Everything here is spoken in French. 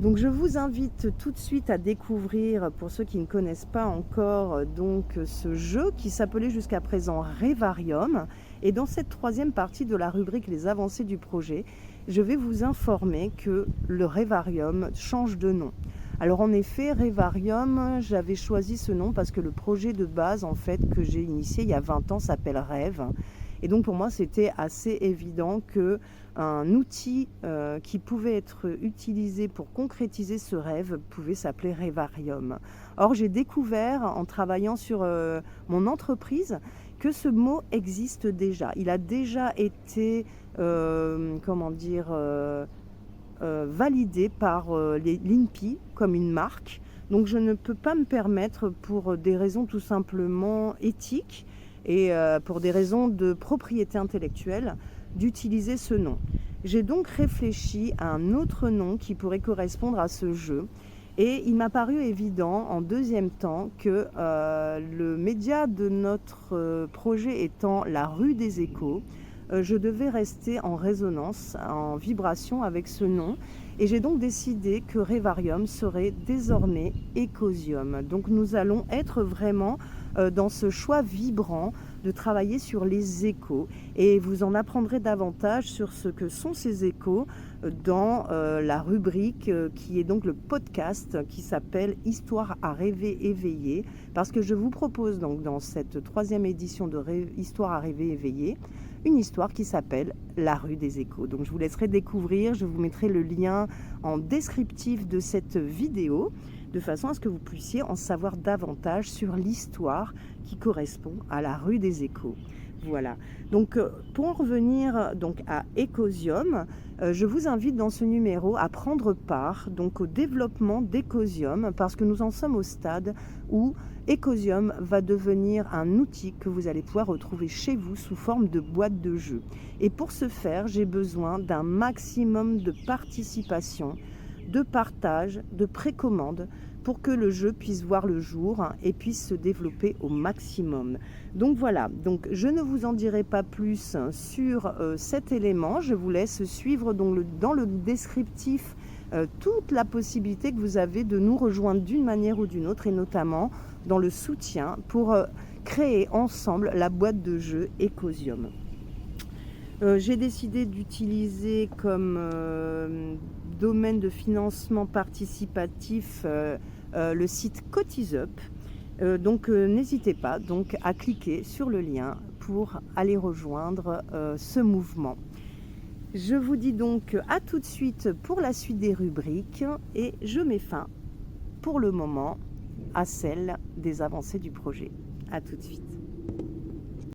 Donc je vous invite tout de suite à découvrir, pour ceux qui ne connaissent pas encore, donc ce jeu qui s'appelait jusqu'à présent Rêvarium. Et dans cette troisième partie de la rubrique Les avancées du projet, je vais vous informer que le Rêvarium change de nom. Alors en effet, Rêvarium, j'avais choisi ce nom parce que le projet de base en fait que j'ai initié il y a 20 ans s'appelle Rêve. Et donc pour moi, c'était assez évident que un outil qui pouvait être utilisé pour concrétiser ce rêve pouvait s'appeler Rêvarium. Or, j'ai découvert en travaillant sur mon entreprise que ce mot existe déjà. Il a déjà été, validé par l'INPI comme une marque. Donc je ne peux pas me permettre, pour des raisons tout simplement éthiques et pour des raisons de propriété intellectuelle, d'utiliser ce nom. J'ai donc réfléchi à un autre nom qui pourrait correspondre à ce jeu. Et il m'a paru évident en deuxième temps que le média de notre projet étant la rue des échos, je devais rester en résonance, en vibration avec ce nom. Et j'ai donc décidé que Rêvarium serait désormais Ecosium. Donc nous allons être vraiment dans ce choix vibrant de travailler sur les échos. Et vous en apprendrez davantage sur ce que sont ces échos dans la rubrique qui est donc le podcast qui s'appelle Histoire à rêver éveillé. Parce que je vous propose donc dans cette troisième édition de Histoire à rêver éveillé, une histoire qui s'appelle La rue des échos. Donc je vous laisserai découvrir, je vous mettrai le lien en descriptif de cette vidéo, de façon à ce que vous puissiez en savoir davantage sur l'histoire qui correspond à la rue des échos. Voilà. Donc pour en revenir donc à Ecosium, je vous invite dans ce numéro à prendre part donc au développement d'Ecosium, parce que nous en sommes au stade où Ecosium va devenir un outil que vous allez pouvoir retrouver chez vous sous forme de boîte de jeu. Et pour ce faire, j'ai besoin d'un maximum de participation, de partage, de précommande, pour que le jeu puisse voir le jour et puisse se développer au maximum. Donc voilà, donc je ne vous en dirai pas plus sur cet élément. Je vous laisse suivre dans le descriptif toute la possibilité que vous avez de nous rejoindre d'une manière ou d'une autre, et notamment dans le soutien pour créer ensemble la boîte de jeu Ecosium. J'ai décidé d'utiliser comme domaine de financement participatif le site CotisUp. Donc n'hésitez pas donc à cliquer sur le lien pour aller rejoindre ce mouvement. Je vous dis donc à tout de suite pour la suite des rubriques, et je mets fin pour le moment à celle des avancées du projet. À tout de suite.